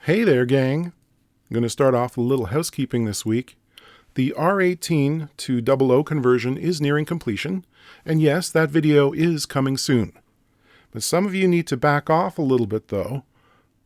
Hey there, gang. I'm going to start off with a little housekeeping this week. The R18 to 00 conversion is nearing completion, and yes, that video is coming soon. But some of you need to back off a little bit, though,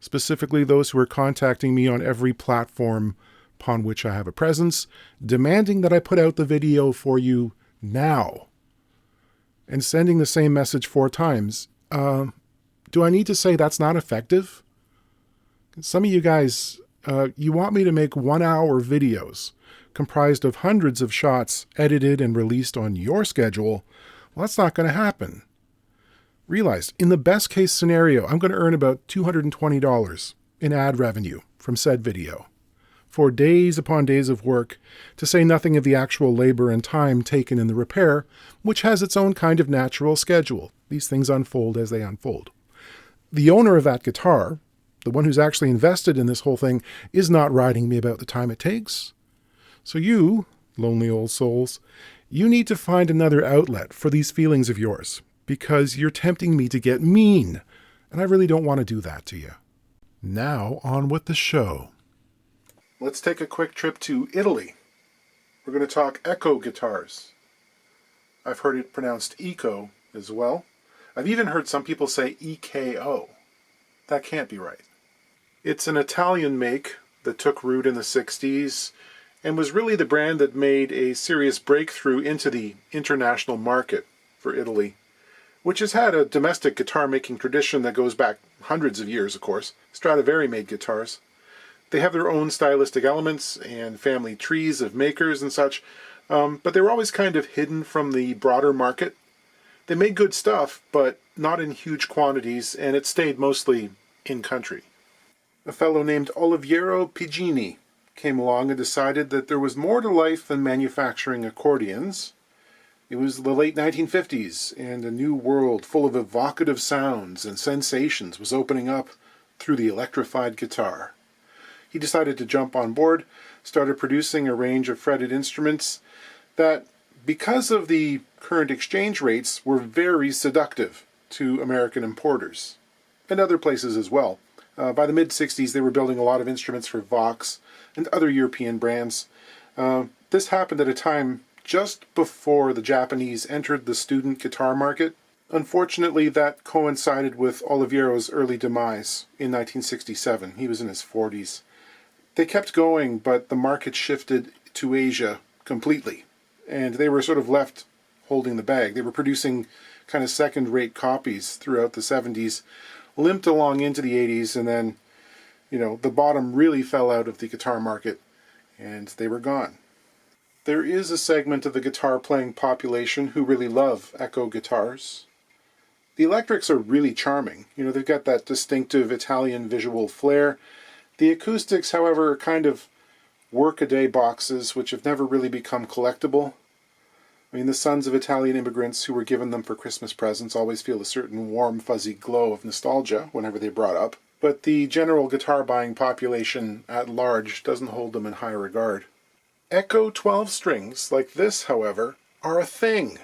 specifically those who are contacting me on every platform upon which I have a presence, demanding that I put out the video for you now, and sending the same message 4 times. Do I need to say that's not effective? Some of you guys, you want me to make 1-hour videos comprised of hundreds of shots edited and released on your schedule. Well, that's not going to happen. Realize, in the best case scenario, I'm going to earn about $220 in ad revenue from said video for days upon days of work, to say nothing of the actual labor and time taken in the repair, which has its own kind of natural schedule. These things unfold as they unfold. The owner of that guitar, the one who's actually invested in this whole thing, is not writing me about the time it takes. So you, lonely old souls, you need to find another outlet for these feelings of yours, because you're tempting me to get mean, and I really don't want to do that to you. Now, on with the show. Let's take a quick trip to Italy. We're going to talk echo guitars. I've heard it pronounced eco as well. I've even heard some people say EKO. That can't be right. It's an Italian make that took root in the 60s and was really the brand that made a serious breakthrough into the international market for Italy, which has had a domestic guitar making tradition that goes back hundreds of years, of course. Stradivari made guitars. They have their own stylistic elements and family trees of makers and such, but they were always kind of hidden from the broader market. They made good stuff, but not in huge quantities, and it stayed mostly in country. A fellow named Oliviero Pigini came along and decided that there was more to life than manufacturing accordions. It was the late 1950s, and a new world full of evocative sounds and sensations was opening up through the electrified guitar. He decided to jump on board, started producing a range of fretted instruments that, because of the current exchange rates, were very seductive to American importers, and other places as well. By the mid-60s, they were building a lot of instruments for Vox and other European brands. This happened at a time just before the Japanese entered the student guitar market. Unfortunately, that coincided with Oliviero's early demise in 1967. He was in his 40s. They kept going, but the market shifted to Asia completely, and they were sort of left holding the bag. They were producing kind of second-rate copies throughout the 70s, limped along into the 80s, and then, the bottom really fell out of the guitar market, and they were gone. There is a segment of the guitar-playing population who really love echo guitars. The electrics are really charming. They've got that distinctive Italian visual flair. The acoustics, however, are kind of work-a-day boxes which have never really become collectible. The sons of Italian immigrants who were given them for Christmas presents always feel a certain warm, fuzzy glow of nostalgia whenever they're brought up, but the general guitar-buying population at large doesn't hold them in high regard. Echo 12 strings like this, however, are a thing.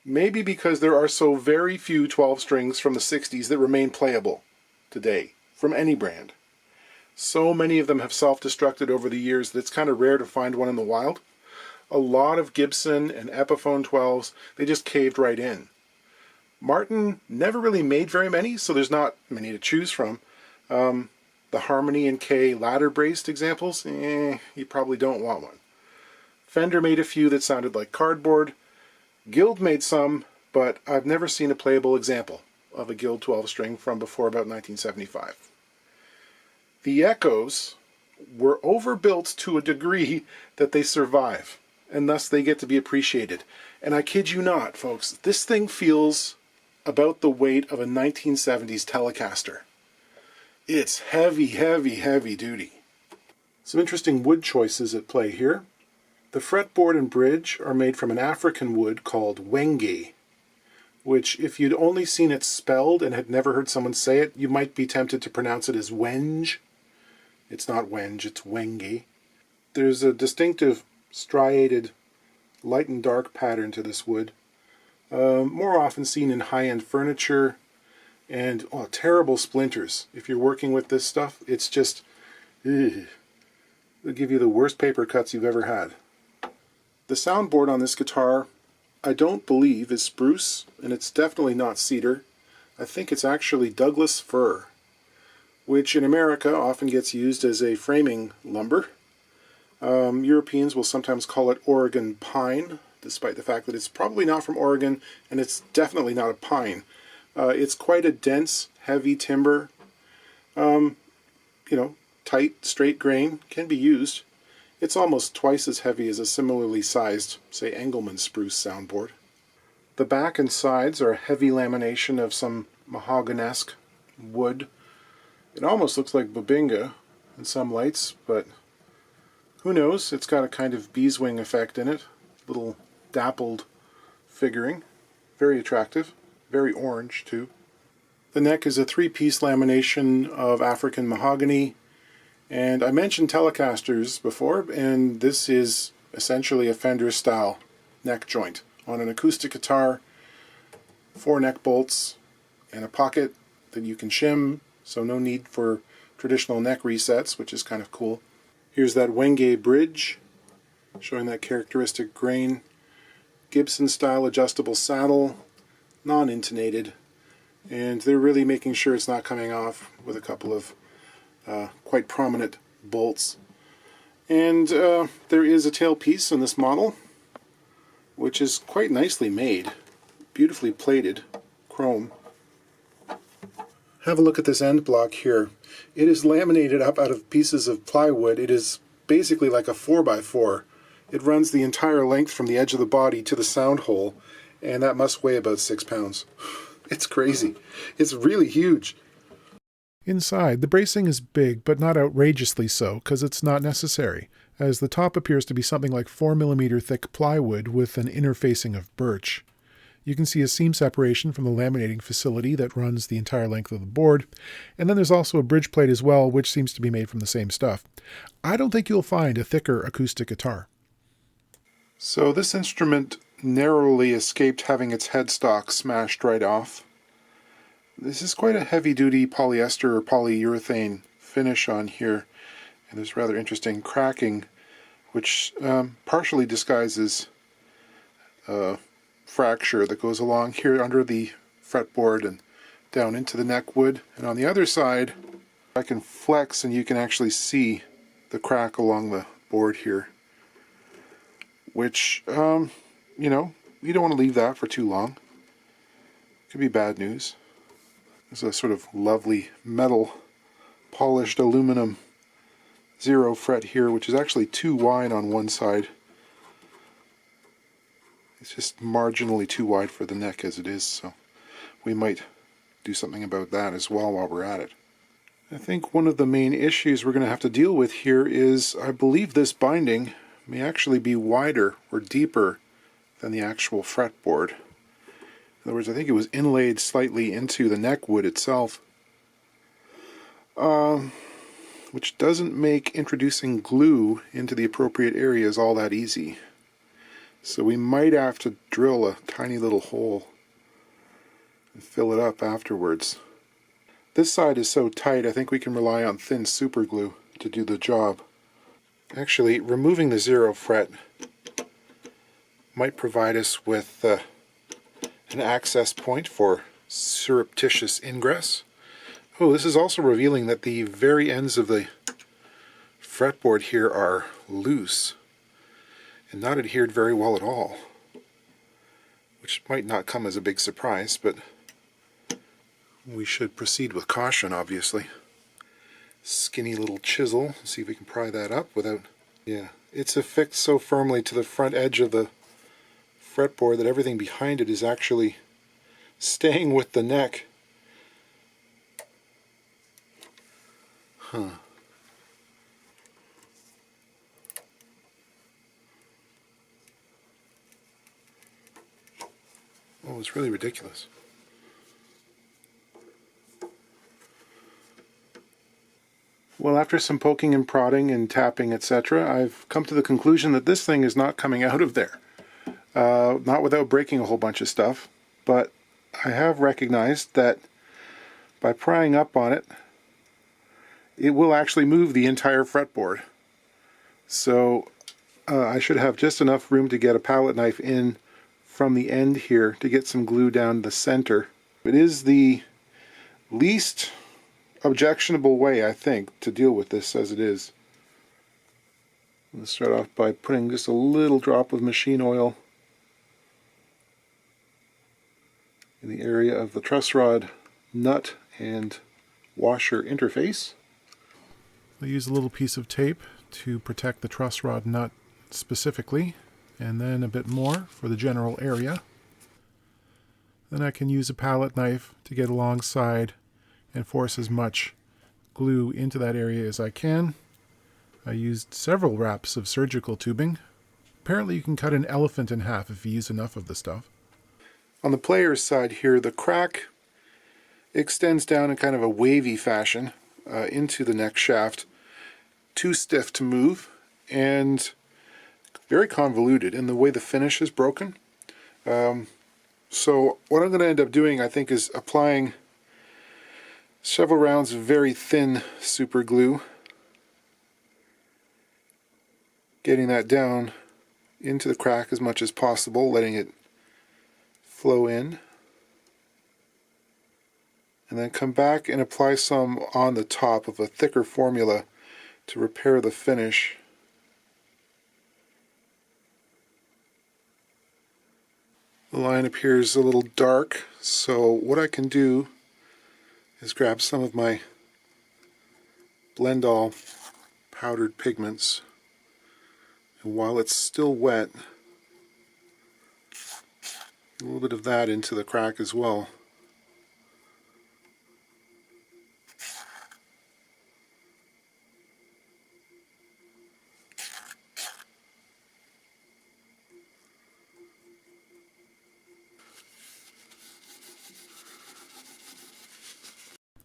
Maybe because there are so very few 12 strings from the 60s that remain playable today, from any brand. So many of them have self-destructed over the years that it's kind of rare to find one in the wild. A lot of Gibson and Epiphone 12s, they just caved right in. Martin never really made very many, so there's not many to choose from. The Harmony and K ladder-braced examples, you probably don't want one. Fender made a few that sounded like cardboard. Guild made some, but I've never seen a playable example of a Guild 12-string from before about 1975. The Echoes were overbuilt to a degree that they survive, and thus they get to be appreciated. And I kid you not, folks, this thing feels about the weight of a 1970s Telecaster. It's heavy, heavy, heavy duty. Some interesting wood choices at play here. The fretboard and bridge are made from an African wood called wenge, which, if you'd only seen it spelled and had never heard someone say it, you might be tempted to pronounce it as wenge. It's not wenge, it's wenge. There's a distinctive striated light and dark pattern to this wood, more often seen in high-end furniture And oh, terrible splinters. If you're working with this stuff, it's just, ugh. It'll give you the worst paper cuts you've ever had. The soundboard on this guitar, I don't believe is spruce, and it's definitely not cedar. I think it's actually Douglas fir, which in America often gets used as a framing lumber. Europeans will sometimes call it Oregon pine, despite the fact that it's probably not from Oregon, and it's definitely not a pine. It's quite a dense, heavy timber. You know, tight, straight grain, can be used. It's almost twice as heavy as a similarly sized, say, Engelmann spruce soundboard. The back and sides are a heavy lamination of some mahogany-esque wood. It almost looks like Bubinga in some lights, but who knows? It's got a kind of beeswing effect in it. Little dappled figuring. Very attractive. Very orange, too. The neck is a three-piece lamination of African mahogany. And I mentioned Telecasters before, and this is essentially a Fender-style neck joint. On an acoustic guitar, 4 neck bolts, and a pocket that you can shim, so no need for traditional neck resets, which is kind of cool. Here's that Wenge bridge, showing that characteristic grain. Gibson-style adjustable saddle, non-intonated, and they're really making sure it's not coming off with a couple of quite prominent bolts. And there is a tailpiece in this model, which is quite nicely made, beautifully plated chrome. Have a look at this end block here. It is laminated up out of pieces of plywood. It is basically like a 4x4. It runs the entire length from the edge of the body to the sound hole, and that must weigh about 6 pounds. It's crazy. It's really huge. Inside, the bracing is big, but not outrageously so, because it's not necessary, as the top appears to be something like 4mm thick plywood with an interfacing of birch. You can see a seam separation from the laminating facility that runs the entire length of the board, and then there's also a bridge plate as well, which seems to be made from the same stuff. I don't think you'll find a thicker acoustic guitar. So this instrument narrowly escaped having its headstock smashed right off. This is quite a heavy-duty polyester or polyurethane finish on here, and there's rather interesting cracking, which partially disguises fracture that goes along here under the fretboard and down into the neck wood. And on the other side, I can flex and you can actually see the crack along the board here, which, you know, you don't want to leave that for too long. Could be bad news. There's a sort of lovely metal polished aluminum 0 fret here, which is actually too wide on one side. It's just marginally too wide for the neck as it is, so we might do something about that as well while we're at it. I think one of the main issues we're going to have to deal with here is, I believe this binding may actually be wider or deeper than the actual fretboard. In other words, I think it was inlaid slightly into the neck wood itself, which doesn't make introducing glue into the appropriate areas all that easy. So we might have to drill a tiny little hole and fill it up afterwards. This side is so tight, I think we can rely on thin super glue to do the job. Actually, removing the 0 fret might provide us with an access point for surreptitious ingress. Oh, this is also revealing that the very ends of the fretboard here are loose and not adhered very well at all, which might not come as a big surprise, but we should proceed with caution, obviously. Skinny little chisel, see if we can pry that up without... Yeah, it's affixed so firmly to the front edge of the fretboard that everything behind it is actually staying with the neck. Huh. Oh, it's really ridiculous. Well, after some poking and prodding and tapping, etc., I've come to the conclusion that this thing is not coming out of there. Not without breaking a whole bunch of stuff, but I have recognized that by prying up on it, it will actually move the entire fretboard. So I should have just enough room to get a palette knife in from the end here to get some glue down the center. It is the least objectionable way, I think, to deal with this as it is. Let's start off by putting just a little drop of machine oil in the area of the truss rod nut and washer interface. I'll use a little piece of tape to protect the truss rod nut specifically, and then a bit more for the general area. Then I can use a palette knife to get alongside and force as much glue into that area as I can. I used several wraps of surgical tubing. Apparently you can cut an elephant in half if you use enough of the stuff. On the player's side here, the crack extends down in kind of a wavy fashion into the neck shaft. Too stiff to move and very convoluted in the way the finish is broken. So what I'm going to end up doing, I think, is applying several rounds of very thin super glue, getting that down into the crack as much as possible, letting it flow in, and then come back and apply some on the top of a thicker formula to repair the finish. The line appears a little dark, so what I can do is grab some of my Blend-All powdered pigments, and while it's still wet, a little bit of that into the crack as well.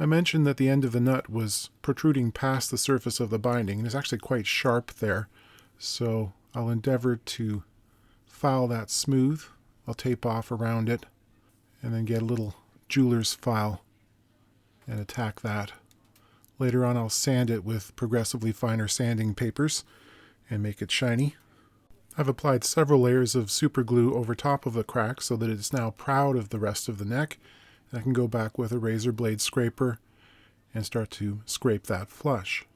I mentioned that the end of the nut was protruding past the surface of the binding, and it's actually quite sharp there, so I'll endeavor to file that smooth. I'll tape off around it and then get a little jeweler's file and attack that. Later on I'll sand it with progressively finer sanding papers and make it shiny. I've applied several layers of super glue over top of the crack so that it's now proud of the rest of the neck. I can go back with a razor blade scraper and start to scrape that flush.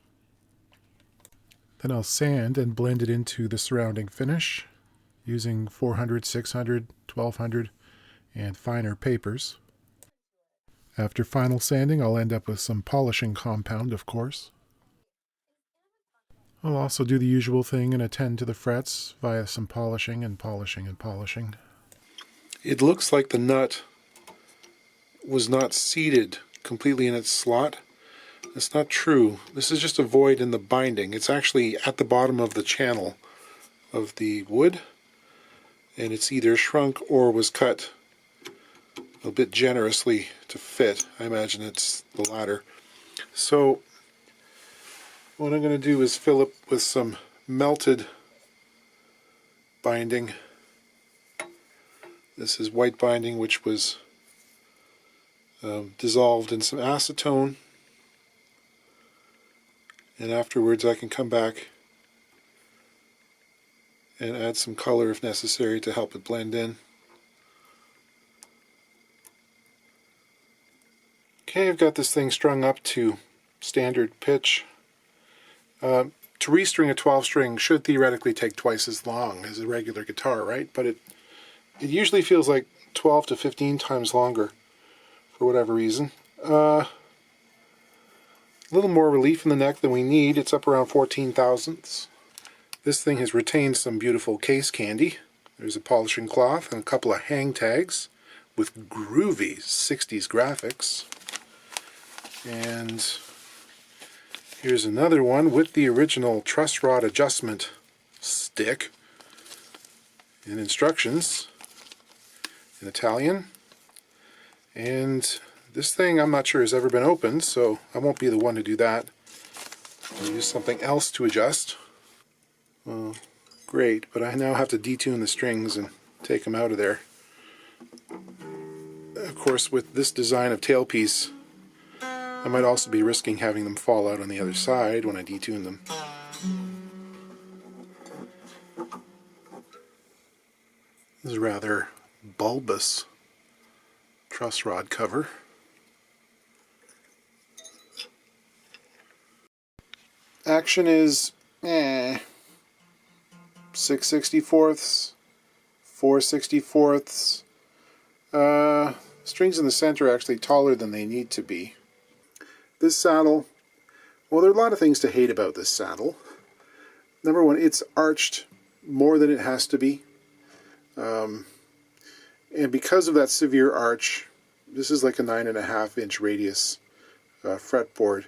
Then I'll sand and blend it into the surrounding finish using 400, 600, 1200, and finer papers. After final sanding, I'll end up with some polishing compound, of course. I'll also do the usual thing and attend to the frets via some polishing and polishing and polishing. It looks like the nut was not seated completely in its slot. That's not true. This is just a void in the binding. It's actually at the bottom of the channel of the wood, and it's either shrunk or was cut a bit generously to fit. I imagine it's the latter. So what I'm going to do is fill it with some melted binding. This is white binding, which was dissolved in some acetone, and afterwards I can come back and add some color if necessary to help it blend in. Okay, I've got this thing strung up to standard pitch. To restring a 12-string should theoretically take twice as long as a regular guitar, right? But it usually feels like 12 to 15 times longer for whatever reason. A little more relief in the neck than we need. It's up around 14 thousandths. This thing has retained some beautiful case candy. There's a polishing cloth and a couple of hang tags with groovy 60s graphics. And here's another one with the original truss rod adjustment stick and instructions in Italian. And this thing I'm not sure has ever been opened, so I won't be the one to do that. I'll use something else to adjust. Well, great, but I now have to detune the strings and take them out of there. Of course, with this design of tailpiece, I might also be risking having them fall out on the other side when I detune them. This is rather bulbous truss rod cover. Action is 6/64ths, 4/64ths. Strings in the center are actually taller than they need to be. This saddle, well, there are a lot of things to hate about this saddle. Number one, it's arched more than it has to be. And because of that severe arch, this is like a 9.5-inch radius fretboard.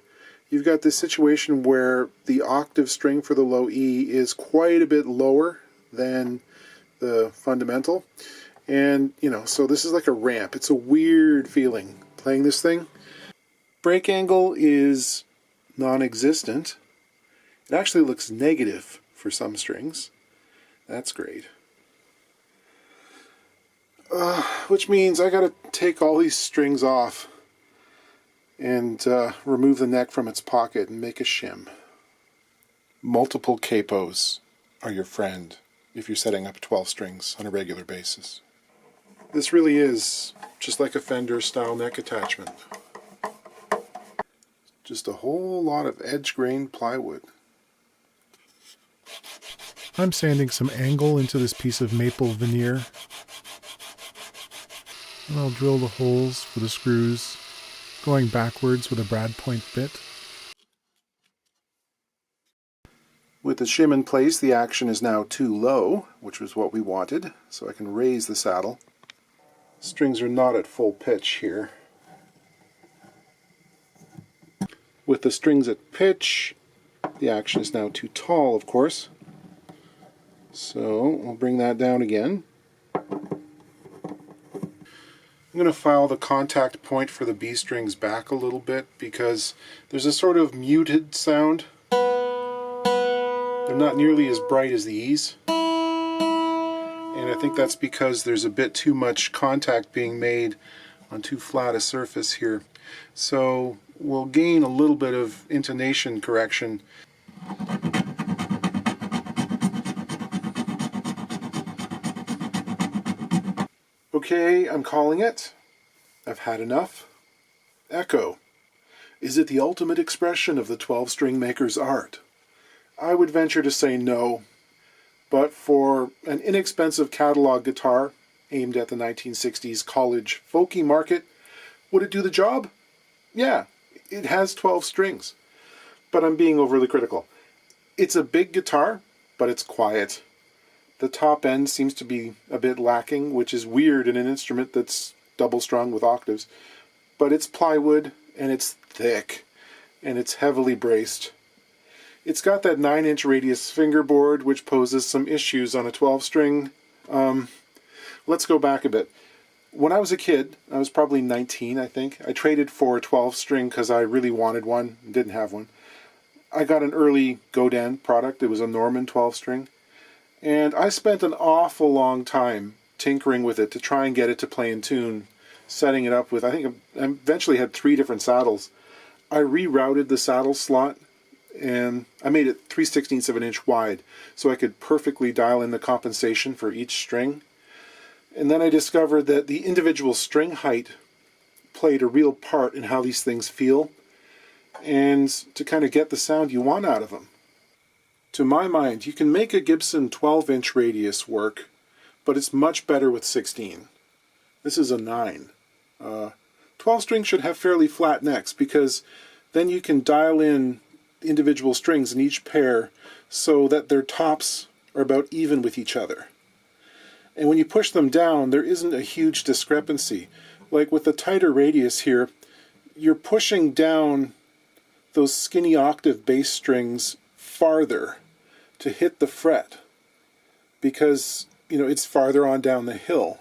You've got this situation where the octave string for the low E is quite a bit lower than the fundamental. And, you know, so this is like a ramp. It's a weird feeling playing this thing. Break angle is non-existent. It actually looks negative for some strings. That's great. Which means I gotta take all these strings off and remove the neck from its pocket and make a shim. Multiple capos are your friend if you're setting up 12 strings on a regular basis. This really is just like a Fender style neck attachment. Just a whole lot of edge-grained plywood. I'm sanding some angle into this piece of maple veneer. And I'll drill the holes for the screws, going backwards with a brad point bit. With the shim in place, the action is now too low, which was what we wanted, so I can raise the saddle. Strings are not at full pitch here. With the strings at pitch, the action is now too tall, of course. So I'll bring that down again. I'm going to file the contact point for the B strings back a little bit because there's a sort of muted sound. They're not nearly as bright as the E's. And I think that's because there's a bit too much contact being made on too flat a surface here. So we'll gain a little bit of intonation correction. Okay, I'm calling it. I've had enough. Echo. Is it the ultimate expression of the 12-string maker's art? I would venture to say no. But for an inexpensive catalog guitar aimed at the 1960s college folky market, would it do the job? Yeah, it has 12 strings. But I'm being overly critical. It's a big guitar, but it's quiet. The top end seems to be a bit lacking, which is weird in an instrument that's double-strung with octaves. But it's plywood, and it's thick, and it's heavily braced. It's got that 9-inch radius fingerboard, which poses some issues on a 12-string. Let's go back a bit. When I was a kid, I was probably 19, I think, I traded for a 12-string because I really wanted one and didn't have one. I got an early Godin product. It was a Norman 12-string. And I spent an awful long time tinkering with it to try and get it to play in tune, setting it up with, I think I eventually had 3 different saddles. I rerouted the saddle slot and I made it 3/16 of an inch wide so I could perfectly dial in the compensation for each string. And then I discovered that the individual string height played a real part in how these things feel and to kind of get the sound you want out of them. To my mind, you can make a Gibson 12-inch radius work, but it's much better with 16. This is a 9. 12 strings should have fairly flat necks because then you can dial in individual strings in each pair so that their tops are about even with each other. And when you push them down, there isn't a huge discrepancy. Like with the tighter radius here, you're pushing down those skinny octave bass strings farther to hit the fret because, you know, it's farther on down the hill.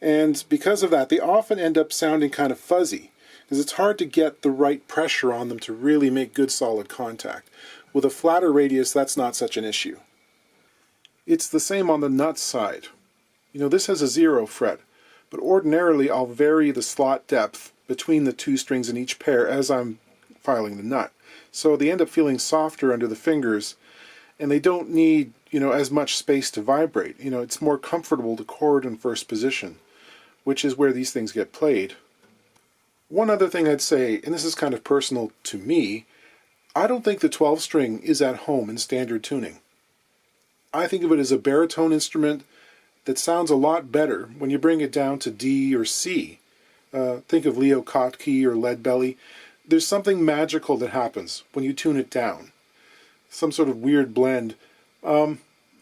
And because of that, they often end up sounding kind of fuzzy because it's hard to get the right pressure on them to really make good solid contact. With a flatter radius, that's not such an issue. It's the same on the nut side. You know, this has a 0 fret, but ordinarily I'll vary the slot depth between the two strings in each pair as I'm filing the nut. So they end up feeling softer under the fingers, and they don't need, as much space to vibrate. It's more comfortable to chord in first position, which is where these things get played. One other thing I'd say, and this is kind of personal to me, I don't think the 12-string is at home in standard tuning. I think of it as a baritone instrument that sounds a lot better when you bring it down to D or C. Think of Leo Kottke or Lead Belly. There's something magical that happens when you tune it down. Some sort of weird blend.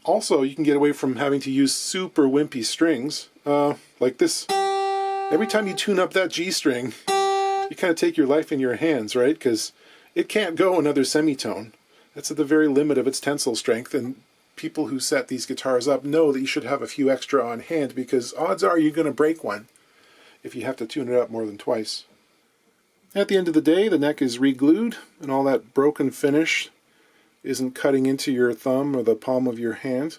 Also, you can get away from having to use super wimpy strings, like this. Every time you tune up that G string, you kind of take your life in your hands, right? Because it can't go another semitone. That's at the very limit of its tensile strength, and people who set these guitars up know that you should have a few extra on hand, because odds are you're going to break one if you have to tune it up more than twice. At the end of the day, the neck is re-glued, and all that broken finish isn't cutting into your thumb or the palm of your hand.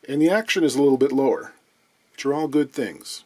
And the action is a little bit lower, which are all good things.